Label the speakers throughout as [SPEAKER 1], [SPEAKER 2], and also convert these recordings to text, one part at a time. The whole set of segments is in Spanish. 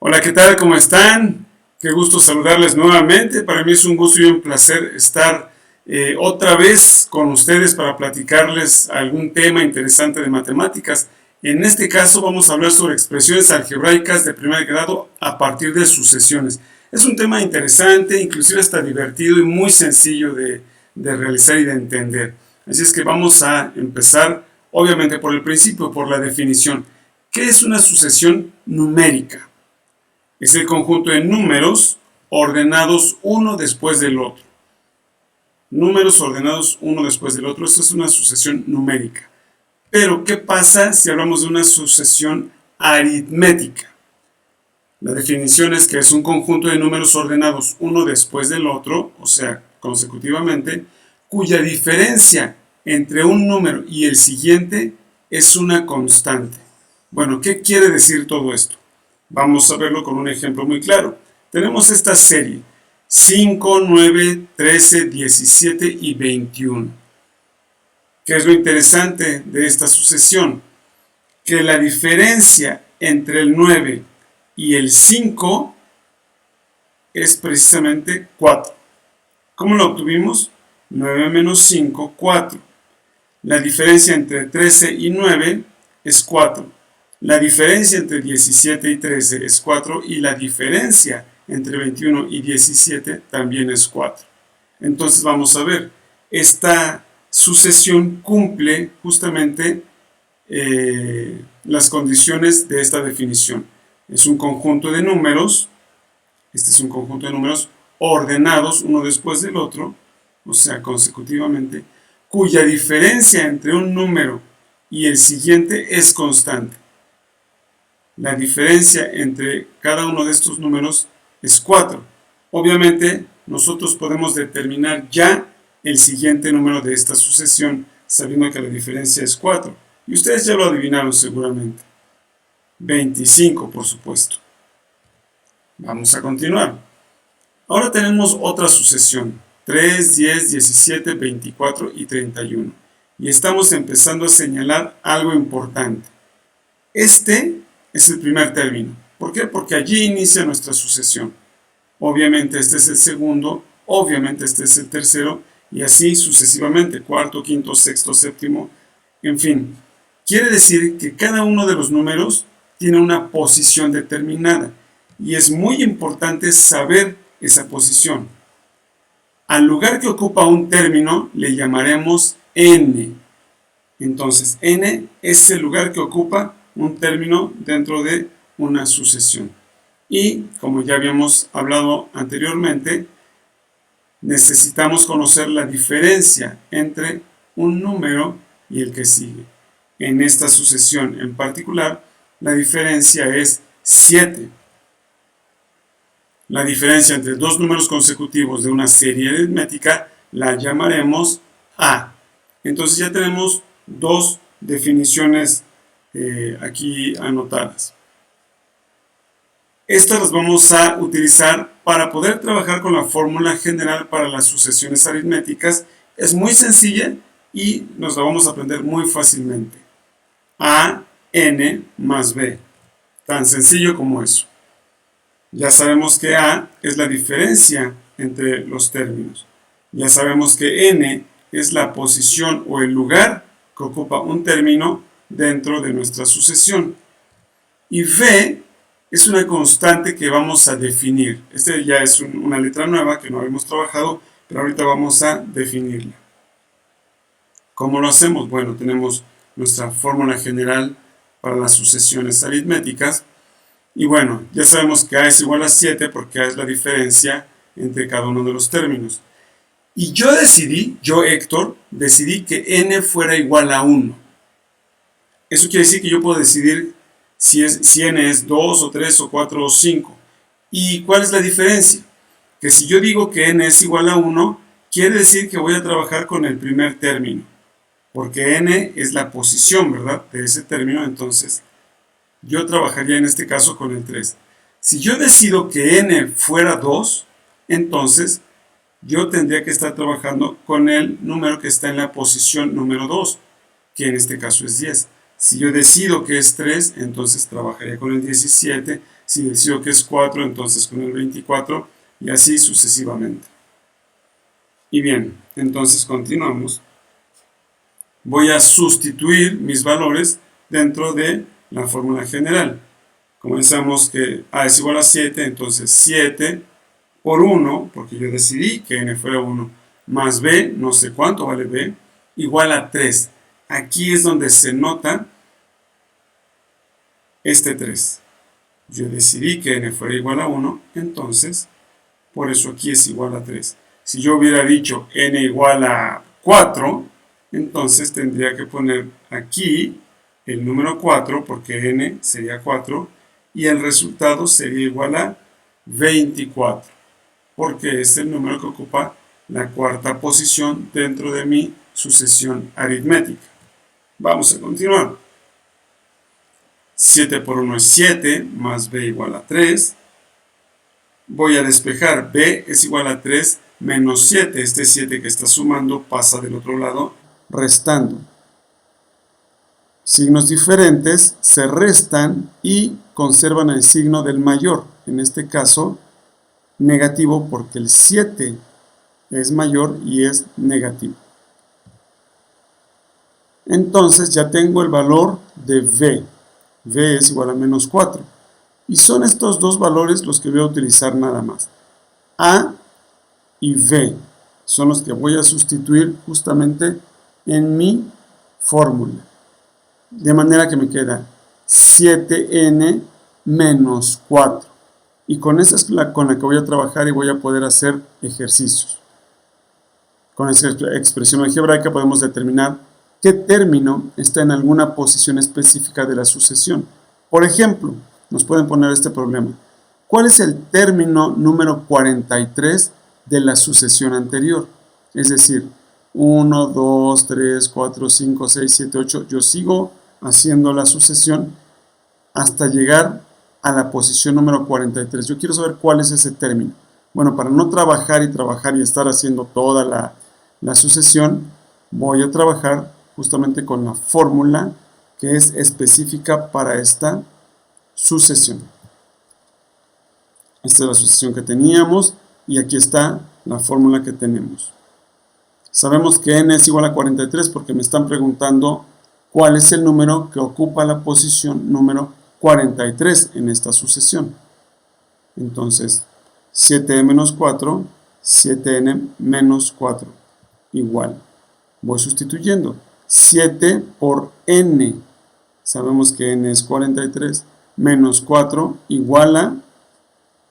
[SPEAKER 1] Hola, ¿qué tal? ¿Cómo están? Qué gusto saludarles nuevamente. Para mí es un gusto y un placer estar otra vez con ustedes para platicarles algún tema interesante de matemáticas. En este caso vamos a hablar sobre expresiones algebraicas de primer grado a partir de sucesiones. Es un tema interesante, inclusive hasta divertido y muy sencillo de realizar y de entender. Así es que vamos a empezar, obviamente, por el principio, por la definición. ¿Qué es una sucesión numérica? Es el conjunto de números ordenados uno después del otro. Números ordenados uno después del otro. Esto es una sucesión numérica. Pero, ¿qué pasa si hablamos de una sucesión aritmética? La definición es que es un conjunto de números ordenados uno después del otro, o sea, consecutivamente, cuya diferencia entre un número y el siguiente es una constante. Bueno, ¿qué quiere decir todo esto? Vamos a verlo con un ejemplo muy claro. Tenemos esta serie 5, 9, 13, 17 y 21. ¿Qué es lo interesante de esta sucesión? Que la diferencia entre el 9 y el 5 es precisamente 4. ¿Cómo lo obtuvimos? 9 menos 5, 4. La diferencia entre 13 y 9 es 4. La diferencia entre 17 y 13 es 4 y la diferencia entre 21 y 17 también es 4. Entonces vamos a ver, esta sucesión cumple justamente las condiciones de esta definición. Es un conjunto de números, este es un conjunto de números ordenados uno después del otro, o sea, consecutivamente, cuya diferencia entre un número y el siguiente es constante. La diferencia entre cada uno de estos números es 4. Obviamente, nosotros podemos determinar ya el siguiente número de esta sucesión, sabiendo que la diferencia es 4. Y ustedes ya lo adivinaron seguramente. 25, por supuesto. Vamos a continuar. Ahora tenemos otra sucesión. 3, 10, 17, 24 y 31. Y estamos empezando a señalar algo importante. Este es el primer término. ¿Por qué? Porque allí inicia nuestra sucesión. Obviamente este es el segundo, obviamente este es el tercero, y así sucesivamente, cuarto, quinto, sexto, séptimo, en fin. Quiere decir que cada uno de los números tiene una posición determinada, y es muy importante saber esa posición. Al lugar que ocupa un término le llamaremos n. Entonces, n es el lugar que ocupa un término dentro de una sucesión. Y, como ya habíamos hablado anteriormente, necesitamos conocer la diferencia entre un número y el que sigue. En esta sucesión en particular, la diferencia es 7. La diferencia entre dos números consecutivos de una serie aritmética la llamaremos A. Entonces ya tenemos dos definiciones aquí anotadas. Estas las vamos a utilizar para poder trabajar con la fórmula general para las sucesiones aritméticas. Es muy sencilla y nos la vamos a aprender muy fácilmente. A, n más b. Tan sencillo como eso. Ya sabemos que A es la diferencia entre los términos. Ya sabemos que n es la posición o el lugar que ocupa un término dentro de nuestra sucesión. Y v es una constante que vamos a definir. Esta ya es una letra nueva que no habíamos trabajado, pero ahorita vamos a definirla. ¿Cómo lo hacemos? Bueno, tenemos nuestra fórmula general para las sucesiones aritméticas. Y bueno, ya sabemos que A es igual a 7 porque A es la diferencia entre cada uno de los términos. Y yo Héctor, decidí que n fuera igual a 1. Eso quiere decir que yo puedo decidir si n es 2 o 3 o 4 o 5. ¿Y cuál es la diferencia? Que si yo digo que n es igual a 1, quiere decir que voy a trabajar con el primer término. Porque n es la posición, ¿verdad?, de ese término, entonces yo trabajaría en este caso con el 3. Si yo decido que n fuera 2, entonces yo tendría que estar trabajando con el número que está en la posición número 2, que en este caso es 10. Si yo decido que es 3, entonces trabajaría con el 17. Si decido que es 4, entonces con el 24, y así sucesivamente. Y bien, entonces continuamos. Voy a sustituir mis valores dentro de la fórmula general. Comenzamos que A es igual a 7, entonces 7 por 1, porque yo decidí que n fuera 1, más b, no sé cuánto vale b, igual a 3. Aquí es donde se nota este 3. Yo decidí que n fuera igual a 1, entonces, por eso aquí es igual a 3. Si yo hubiera dicho n igual a 4, entonces tendría que poner aquí el número 4, porque n sería 4, y el resultado sería igual a 24, porque es el número que ocupa la cuarta posición dentro de mi sucesión aritmética. Vamos a continuar. 7 por 1 es 7, más b igual a 3. Voy a despejar, b es igual a 3 menos 7. Este 7 que está sumando pasa del otro lado restando. Signos diferentes se restan y conservan el signo del mayor. En este caso, negativo, porque el 7 es mayor y es negativo. Entonces ya tengo el valor de v. v es igual a menos 4. Y son estos dos valores los que voy a utilizar nada más. A y v son los que voy a sustituir justamente en mi fórmula. De manera que me queda 7n menos 4. Y con esa es con la que voy a trabajar y voy a poder hacer ejercicios. Con esa expresión algebraica podemos determinar qué término está en alguna posición específica de la sucesión. Por ejemplo, nos pueden poner este problema. ¿Cuál es el término número 43 de la sucesión anterior? Es decir, 1, 2, 3, 4, 5, 6, 7, 8. Yo sigo haciendo la sucesión hasta llegar a la posición número 43. Yo quiero saber cuál es ese término. Bueno, para no trabajar y estar haciendo toda la sucesión, voy a trabajar justamente con la fórmula que es específica para esta sucesión. Esta es la sucesión que teníamos y aquí está la fórmula que tenemos. Sabemos que n es igual a 43 porque me están preguntando cuál es el número que ocupa la posición número 43 en esta sucesión. Entonces, 7n menos 4, 7n menos 4, igual. Voy sustituyendo. 7 por n, sabemos que n es 43, menos 4 igual a,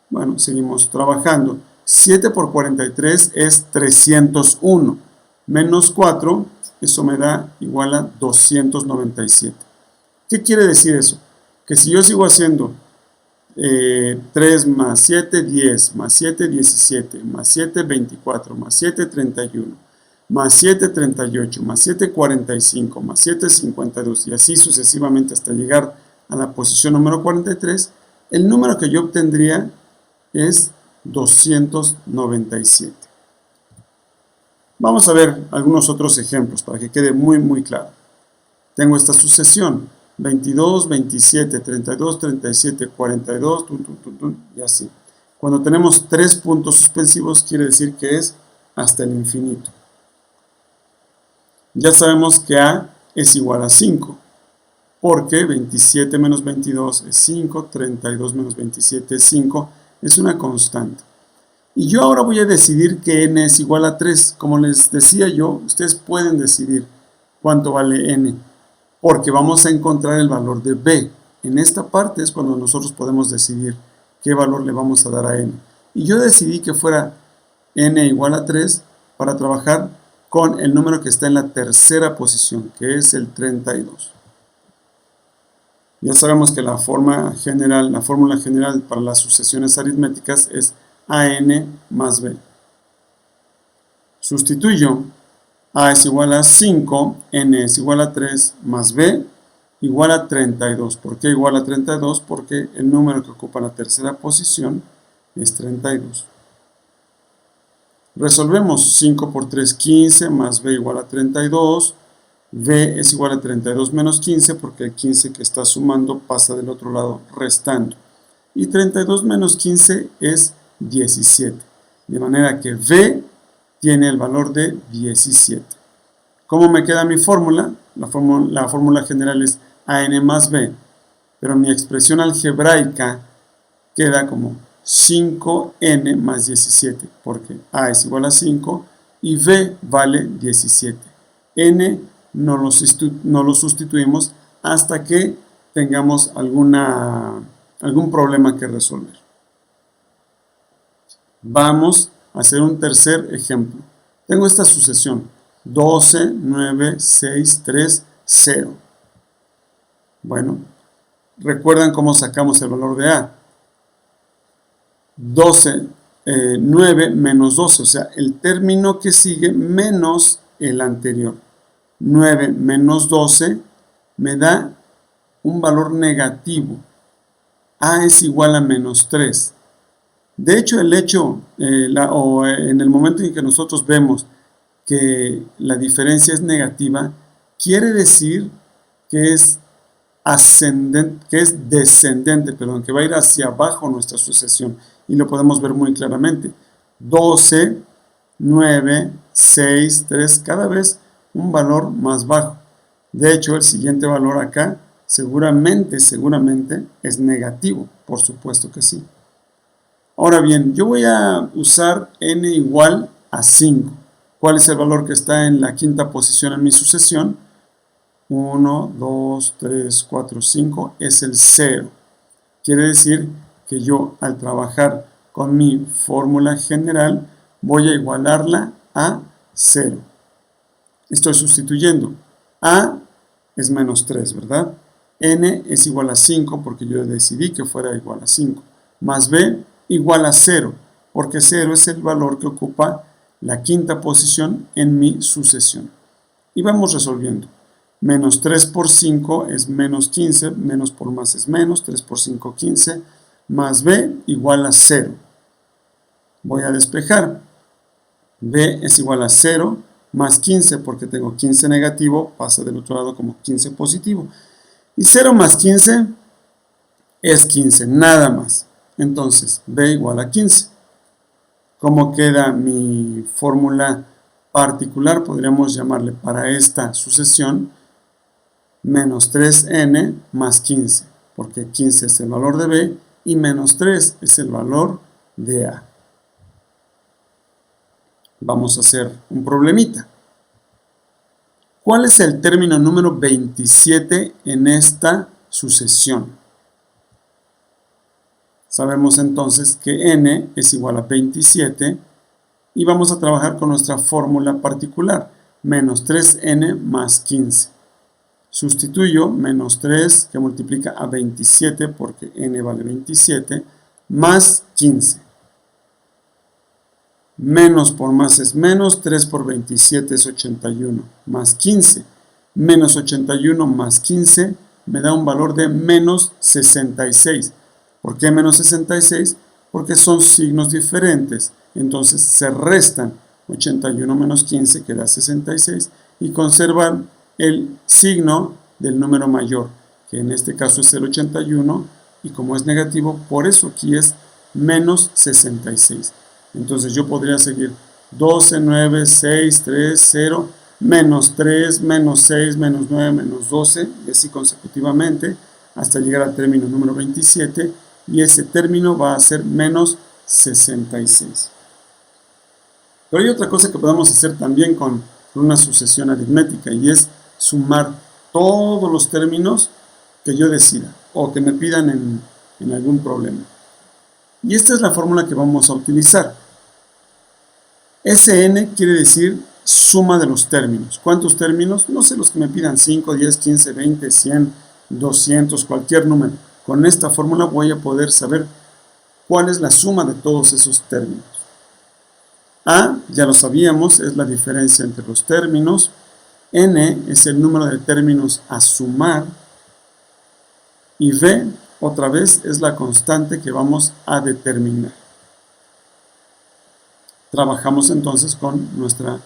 [SPEAKER 1] bueno, seguimos trabajando. 7 por 43 es 301, menos 4, eso me da igual a 297. ¿Qué quiere decir eso? Que si yo sigo haciendo 3 más 7, 10, más 7, 17, más 7, 24, más 7, 31, más 7, 38, más 7, 45, más 7, 52, y así sucesivamente hasta llegar a la posición número 43, el número que yo obtendría es 297. Vamos a ver algunos otros ejemplos para que quede muy claro. Tengo esta sucesión, 22, 27, 32, 37, 42, y así. Cuando tenemos 3 puntos suspensivos quiere decir que es hasta el infinito. Ya sabemos que A es igual a 5, porque 27 menos 22 es 5, 32 menos 27 es 5, es una constante. Y yo ahora voy a decidir que n es igual a 3. Como les decía yo, ustedes pueden decidir cuánto vale n, porque vamos a encontrar el valor de b. En esta parte es cuando nosotros podemos decidir qué valor le vamos a dar a n. Y yo decidí que fuera n igual a 3 para trabajar con el número que está en la tercera posición, que es el 32. Ya sabemos que la fórmula general para las sucesiones aritméticas es an más b. Sustituyo. A es igual a 5, n es igual a 3, más b igual a 32. ¿Por qué igual a 32? Porque el número que ocupa la tercera posición es 32. Resolvemos. 5 por 3, 15, más b igual a 32, V es igual a 32 menos 15 porque el 15 que está sumando pasa del otro lado restando. Y 32 menos 15 es 17. De manera que V tiene el valor de 17. ¿Cómo me queda mi fórmula? La fórmula general es AN más B. Pero mi expresión algebraica queda como 5n más 17, porque a es igual a 5 y b vale 17. n no lo sustituimos hasta que tengamos algún problema que resolver. Vamos a hacer un tercer ejemplo. Tengo esta sucesión: 12, 9, 6, 3, 0. Bueno, ¿recuerdan cómo sacamos el valor de a? 9 menos 12, o sea, el término que sigue menos el anterior. 9 menos 12 me da un valor negativo. A es igual a menos 3. De hecho, en el momento en que nosotros vemos que la diferencia es negativa, quiere decir que es descendente, que va a ir hacia abajo nuestra sucesión, y lo podemos ver muy claramente. 12, 9, 6, 3, cada vez un valor más bajo. De hecho, el siguiente valor acá seguramente es negativo, por supuesto que sí. Ahora bien, yo voy a usar n igual a 5. ¿Cuál es el valor que está en la quinta posición en mi sucesión? 1, 2, 3, 4, 5 es el 0. Quiere decir que yo, al trabajar con mi fórmula general, voy a igualarla a 0. Estoy sustituyendo. A es menos 3, ¿verdad? N es igual a 5 porque yo decidí que fuera igual a 5. Más B igual a 0, porque 0 es el valor que ocupa la quinta posición en mi sucesión. Y vamos resolviendo. Menos 3 por 5 es menos 15, menos por más es menos, 3 por 5, 15, más B igual a 0. Voy a despejar. B es igual a 0 más 15, porque tengo 15 negativo, pasa del otro lado como 15 positivo. Y 0 más 15 es 15, nada más. Entonces, B igual a 15. ¿Cómo queda mi fórmula particular? Podríamos llamarle para esta sucesión menos 3n más 15, porque 15 es el valor de B y menos 3 es el valor de A. Vamos a hacer un problemita. ¿Cuál es el término número 27 en esta sucesión? Sabemos entonces que n es igual a 27 y vamos a trabajar con nuestra fórmula particular, menos 3n más 15. Sustituyo menos 3 que multiplica a 27 porque n vale 27 más 15. Menos por más es menos, 3 por 27 es 81, más 15. Menos 81 más 15 me da un valor de menos 66. ¿Por qué menos 66? Porque son signos diferentes. Entonces se restan 81 menos 15, que da 66, y conservan el signo del número mayor, que en este caso es el 81, y como es negativo, por eso aquí es menos 66. Entonces yo podría seguir 12, 9, 6, 3, 0, menos 3, menos 6, menos 9, menos 12, y así consecutivamente, hasta llegar al término número 27, y ese término va a ser menos 66. Pero hay otra cosa que podemos hacer también con una sucesión aritmética, y es sumar todos los términos que yo decida o que me pidan en algún problema. Y esta es la fórmula que vamos a utilizar. SN quiere decir suma de los términos. ¿Cuántos términos? No sé, los que me pidan, 5, 10, 15, 20, 100, 200, cualquier número. Con esta fórmula voy a poder saber cuál es la suma de todos esos términos. A, ya lo sabíamos, es la diferencia entre los términos. N es el número de términos a sumar. Y V, otra vez, es la constante que vamos a determinar. Trabajamos entonces con nuestra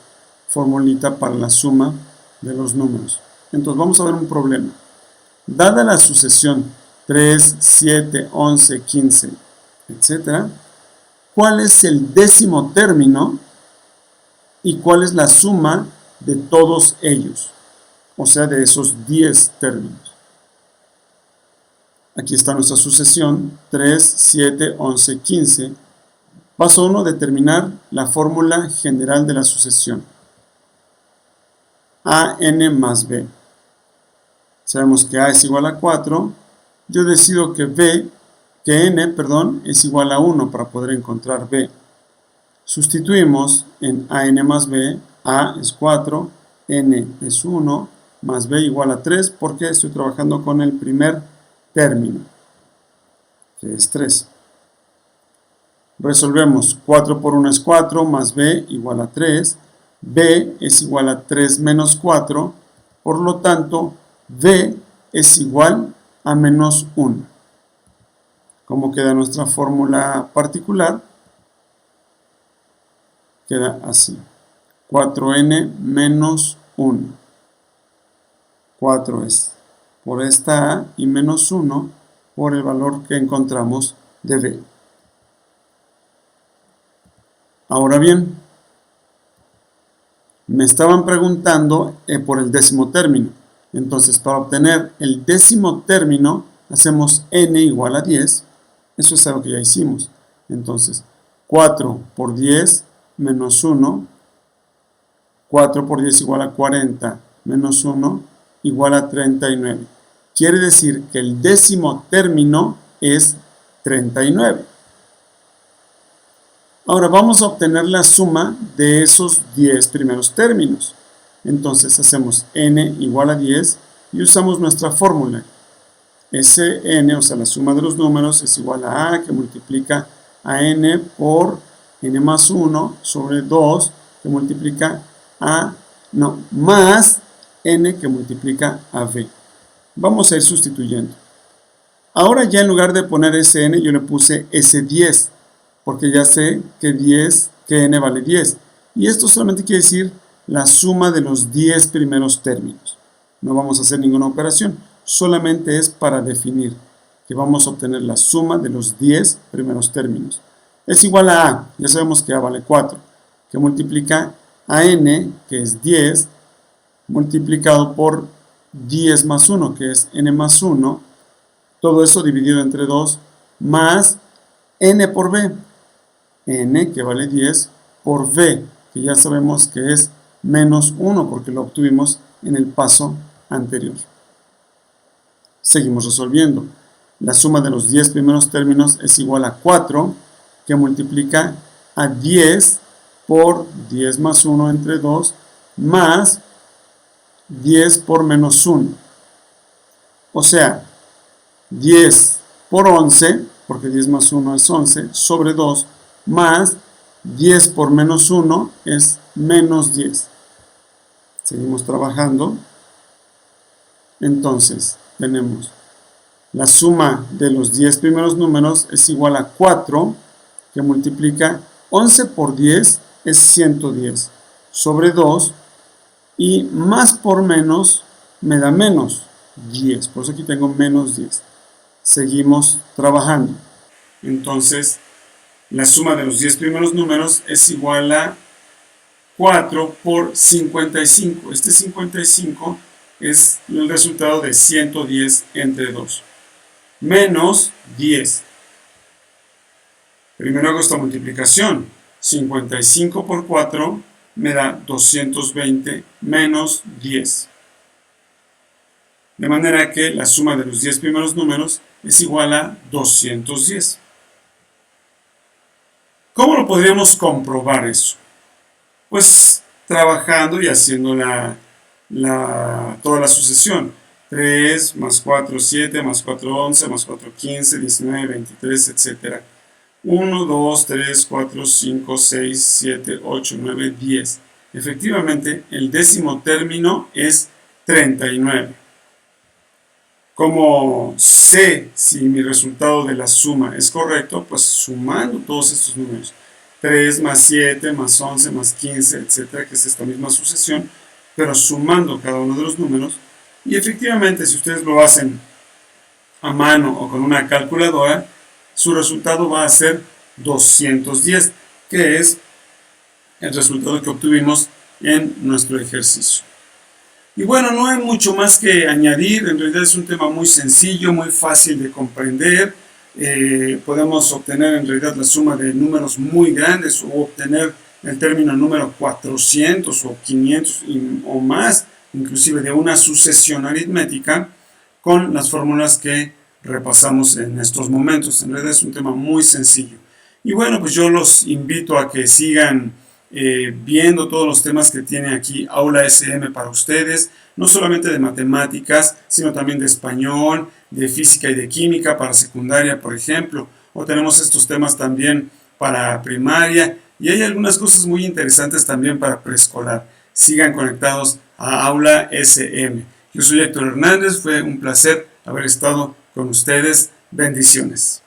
[SPEAKER 1] formulita para la suma de los números. Entonces vamos a ver un problema. Dada la sucesión 3, 7, 11, 15, etc., ¿cuál es el décimo término y cuál es la suma de todos ellos? O sea, de esos 10 términos. Aquí está nuestra sucesión, 3, 7, 11, 15. Paso 1, determinar la fórmula general de la sucesión. AN más B. Sabemos que A es igual a 4. Yo decido que N es igual a 1 para poder encontrar B. Sustituimos en AN más B, A es 4, N es 1, más B igual a 3, porque estoy trabajando con el primer término, que es 3. Resolvemos, 4 por 1 es 4, más B igual a 3, B es igual a 3 menos 4, por lo tanto, B es igual a menos 1. ¿Cómo queda nuestra fórmula particular? Queda así, 4n menos 1. 4 es por esta A y menos 1 por el valor que encontramos de B. Ahora bien, me estaban preguntando por el décimo término. Entonces, para obtener el décimo término, hacemos n igual a 10. Eso es algo que ya hicimos. Entonces, 4 por 10 menos 1. 4 por 10 igual a 40 menos 1 igual a 39. Quiere decir que el décimo término es 39. Ahora vamos a obtener la suma de esos 10 primeros términos. Entonces hacemos n igual a 10 y usamos nuestra fórmula. Sn, o sea, la suma de los números, es igual a A que multiplica a n por n más 1 sobre 2 que multiplica más n que multiplica a b. Vamos a ir sustituyendo. Ahora ya en lugar de poner Sn, yo le puse S10, porque ya sé que n vale 10. Y esto solamente quiere decir la suma de los 10 primeros términos. No vamos a hacer ninguna operación, solamente es para definir que vamos a obtener la suma de los 10 primeros términos. Es igual a A, ya sabemos que A vale 4, que multiplica a n, que es 10, multiplicado por 10 más 1, que es n más 1, todo eso dividido entre 2, más n por b, n, que vale 10, por b, que ya sabemos que es menos 1, porque lo obtuvimos en el paso anterior. Seguimos resolviendo. La suma de los 10 primeros términos es igual a 4, que multiplica a 10 por 10 más 1 entre 2, más 10 por menos 1. O sea, 10 por 11, porque 10 más 1 es 11, sobre 2, más 10 por menos 1 es menos 10. Seguimos trabajando. Entonces, tenemos la suma de los 10 primeros números es igual a 4, que multiplica 11 por 10 es 110, sobre 2, y más por menos me da menos 10, por eso aquí tengo menos 10. Seguimos trabajando. Entonces, la suma de los 10 primeros números es igual a 4 por 55. Este 55 es el resultado de 110 entre 2. Menos 10. Primero hago esta multiplicación. 55 por 4 me da 220 menos 10. De manera que la suma de los 10 primeros números es igual a 210. ¿Cómo lo podríamos comprobar eso? Pues trabajando y haciendo toda la sucesión. 3 más 4, 7, más 4, 11, más 4, 15, 19, 23, etc. 1, 2, 3, 4, 5, 6, 7, 8, 9, 10. Efectivamente, el décimo término es 39. Como sé si mi resultado de la suma es correcto, pues sumando todos estos números, 3 más 7 más 11 más 15, etcétera, que es esta misma sucesión, pero sumando cada uno de los números. Y efectivamente, si ustedes lo hacen a mano o con una calculadora, su resultado va a ser 210, que es el resultado que obtuvimos en nuestro ejercicio. Y bueno, no hay mucho más que añadir, en realidad es un tema muy sencillo, muy fácil de comprender. Podemos obtener en realidad la suma de números muy grandes o obtener el término número 400 o 500 o más, inclusive de una sucesión aritmética, con las fórmulas que repasamos en estos momentos. En realidad es un tema muy sencillo. Y bueno, pues yo los invito a que sigan viendo todos los temas que tiene aquí Aula SM para ustedes, no solamente de matemáticas, sino también de español, de física y de química para secundaria, por ejemplo, o tenemos estos temas también para primaria, y hay algunas cosas muy interesantes también para preescolar. Sigan conectados a Aula SM. Yo soy Héctor Hernández, fue un placer haber estado con ustedes. Bendiciones.